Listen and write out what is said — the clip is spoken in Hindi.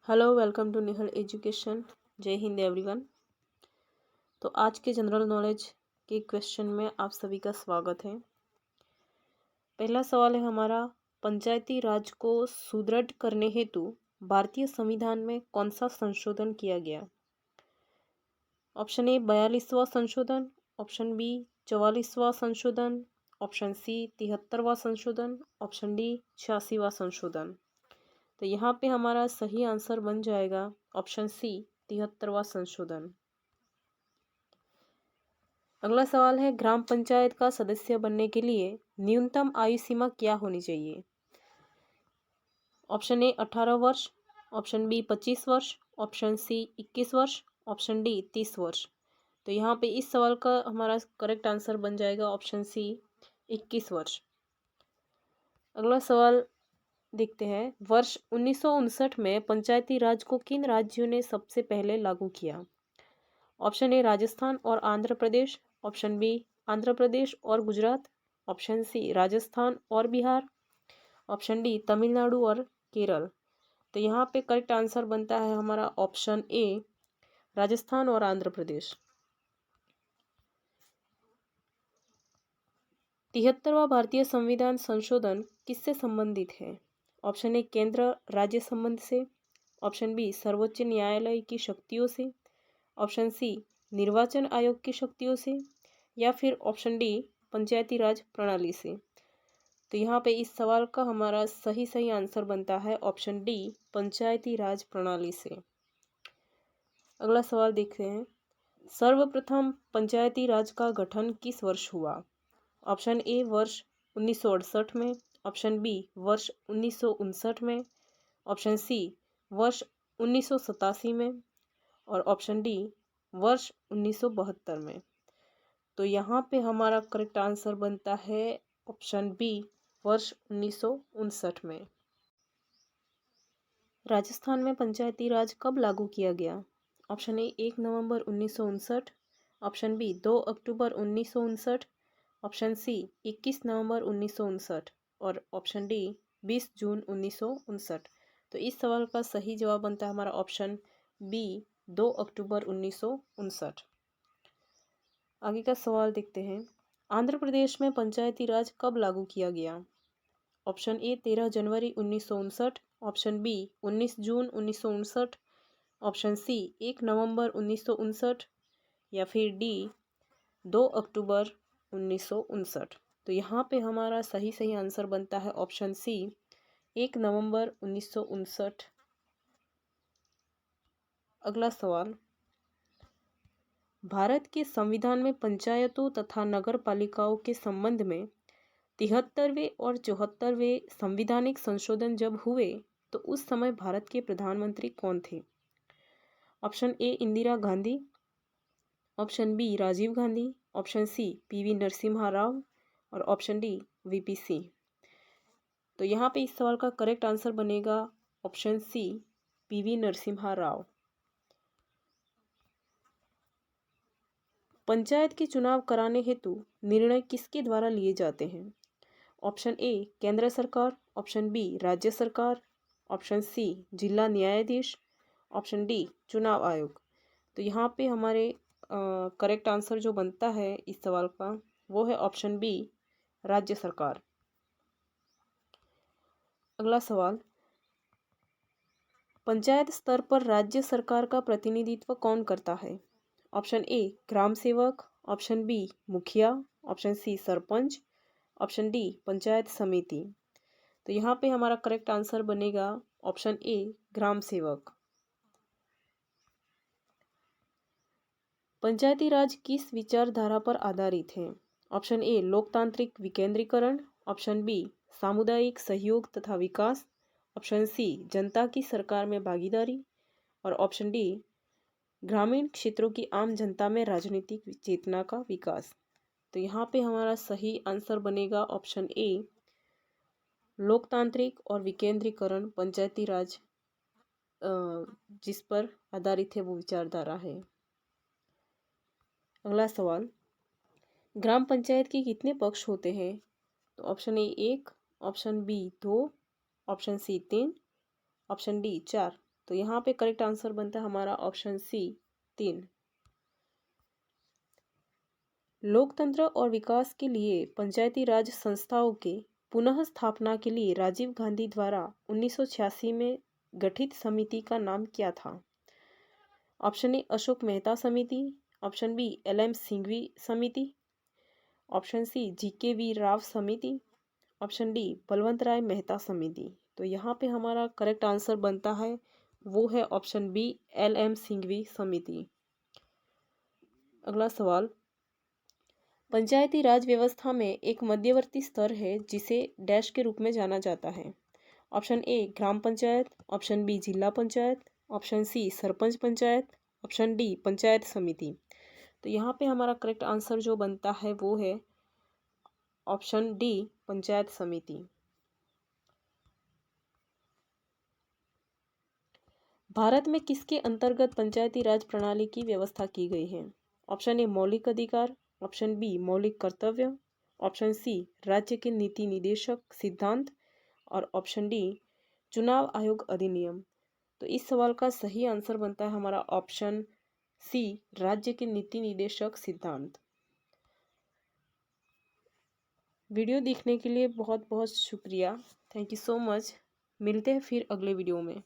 Hello, welcome to Nihal education. जय हिंद एवरीवन। तो आज के जनरल नॉलेज के क्वेश्चन में आप सभी का स्वागत है। पहला सवाल है हमारा, पंचायती राज को सुदृढ़ करने हेतु भारतीय संविधान में कौन सा संशोधन किया गया? ऑप्शन ए 42वां संशोधन, ऑप्शन बी 44वां संशोधन, ऑप्शन सी 73वां संशोधन, ऑप्शन डी 86वां संशोधन। तो यहाँ पे हमारा सही आंसर बन जाएगा ऑप्शन सी 73वां संशोधन। अगला सवाल है, ग्राम पंचायत का सदस्य बनने के लिए न्यूनतम आयु सीमा क्या होनी चाहिए? ऑप्शन ए 18 वर्ष, ऑप्शन बी 25 वर्ष, ऑप्शन सी 21 वर्ष, ऑप्शन डी 30 वर्ष। तो यहाँ पे इस सवाल का हमारा करेक्ट आंसर बन जाएगा ऑप्शन सी 21 वर्ष। अगला सवाल देखते हैं, वर्ष 1959 में पंचायती राज को किन राज्यों ने सबसे पहले लागू किया? ऑप्शन ए राजस्थान और आंध्र प्रदेश, ऑप्शन बी आंध्र प्रदेश और गुजरात, ऑप्शन सी राजस्थान और बिहार, ऑप्शन डी तमिलनाडु और केरल। तो यहाँ पे करेक्ट आंसर बनता है हमारा ऑप्शन ए राजस्थान और आंध्र प्रदेश। 73वां भारतीय संविधान संशोधन किससे संबंधित है? ऑप्शन ए केंद्र राज्य संबंध से, ऑप्शन बी सर्वोच्च न्यायालय की शक्तियों से, ऑप्शन सी निर्वाचन आयोग की शक्तियों से, या फिर ऑप्शन डी पंचायती राज प्रणाली से। तो यहाँ पे इस सवाल का हमारा सही आंसर बनता है ऑप्शन डी पंचायती राज प्रणाली से। अगला सवाल देखते हैं, सर्वप्रथम पंचायती राज का गठन किस वर्ष हुआ? ऑप्शन ए वर्ष 1968 में, ऑप्शन बी वर्ष 1959 में, ऑप्शन सी वर्ष 1987 में, और ऑप्शन डी वर्ष 1972 में। तो यहाँ पे हमारा करेक्ट आंसर बनता है ऑप्शन बी वर्ष 1959 में। राजस्थान में पंचायती राज कब लागू किया गया? ऑप्शन ए 1 नवंबर 1959, ऑप्शन बी 2 अक्टूबर 1959, ऑप्शन सी 21 नवंबर 1959 और ऑप्शन डी 20 जून 1959। तो इस सवाल का सही जवाब बनता है हमारा ऑप्शन बी 2 अक्टूबर 1959। आगे का सवाल देखते हैं, आंध्र प्रदेश में पंचायती राज कब लागू किया गया? ऑप्शन ए 13 जनवरी 1959, ऑप्शन बी 19 जून 1959, ऑप्शन सी 1 नवंबर 1959, या फिर डी 2 अक्टूबर 1959। तो यहाँ पे हमारा सही आंसर बनता है ऑप्शन सी 1 नवंबर 1959। अगला सवाल, भारत के संविधान में पंचायतों तथा नगर पालिकाओं के संबंध में 73वें और 74वें संवैधानिक संशोधन जब हुए तो उस समय भारत के प्रधानमंत्री कौन थे? Option A Indira Gandhi, option B Rajiv Gandhi, option C PV Narasimha Rao और ऑप्शन डी वीपी सिंह। तो यहाँ पे इस सवाल का करेक्ट आंसर बनेगा option C PV Narasimha Rao. Panchayat के चुनाव कराने हेतु निर्णय किसके द्वारा लिए जाते हैं? ऑप्शन ए केंद्र सरकार, ऑप्शन बी राज्य सरकार, ऑप्शन सी जिला न्यायाधीश, ऑप्शन डी चुनाव आयोग। तो यहाँ पे हमारे करेक्ट आंसर जो बनता है इस सवाल का वो है ऑप्शन बी राज्य सरकार। अगला सवाल, पंचायत स्तर पर राज्य सरकार का प्रतिनिधित्व कौन करता है? ऑप्शन ए ग्राम सेवक, ऑप्शन बी मुखिया, option C sarpanch, option D panchayat समिति। तो यहाँ पे हमारा करेक्ट आंसर बनेगा ऑप्शन ए ग्राम सेवक। पंचायती राज किस विचारधारा पर आधारित है? ऑप्शन ए लोकतांत्रिक विकेंद्रीकरण, ऑप्शन बी सामुदायिक सहयोग तथा विकास, ऑप्शन सी जनता की सरकार में भागीदारी और ऑप्शन डी ग्रामीण क्षेत्रों की आम जनता में राजनीतिक चेतना का विकास। तो यहाँ पे हमारा सही आंसर बनेगा ऑप्शन ए लोकतांत्रिक और विकेंद्रीकरण पंचायती राज जिस पर आधारित है वो विचारधारा है। अगला सवाल, ग्राम पंचायत के कितने पक्ष होते हैं? तो option A 1, option B 2, option C 3, option D 4 तो यहाँ पे करेक्ट आंसर बनता है हमारा ऑप्शन सी 3। लोकतंत्र और विकास के लिए पंचायती राज संस्थाओं के पुनः स्थापना के लिए राजीव गांधी द्वारा 1986 में गठित समिति का नाम क्या था? ऑप्शन ए अशोक मेहता समिति, ऑप्शन बी LM सिंघवी समिति, ऑप्शन सी GKV राव समिति, ऑप्शन डी बलवंत राय मेहता समिति। तो यहाँ पे हमारा करेक्ट आंसर बनता है वो है ऑप्शन बी LM सिंघवी समिति। अगला सवाल, पंचायती राज व्यवस्था में एक मध्यवर्ती स्तर है जिसे डैश के रूप में जाना जाता है। Option A gram panchayat, option B zila panchayat, option C sarpanch panchayat, option D panchayat समिति। तो यहाँ पे हमारा करेक्ट आंसर जो बनता है वो है ऑप्शन डी पंचायत समिति। भारत में किसके अंतर्गत पंचायती राज प्रणाली की व्यवस्था की गई है? ऑप्शन ए मौलिक अधिकार, ऑप्शन बी मौलिक कर्तव्य, ऑप्शन सी राज्य के नीति निदेशक सिद्धांत और ऑप्शन डी चुनाव आयोग अधिनियम। तो इस सवाल का सही आंसर बनता है हमारा ऑप्शन सी राज्य के नीति निदेशक सिद्धांत। वीडियो देखने के लिए बहुत बहुत शुक्रिया। Thank you so much. मिलते हैं फिर अगले वीडियो में।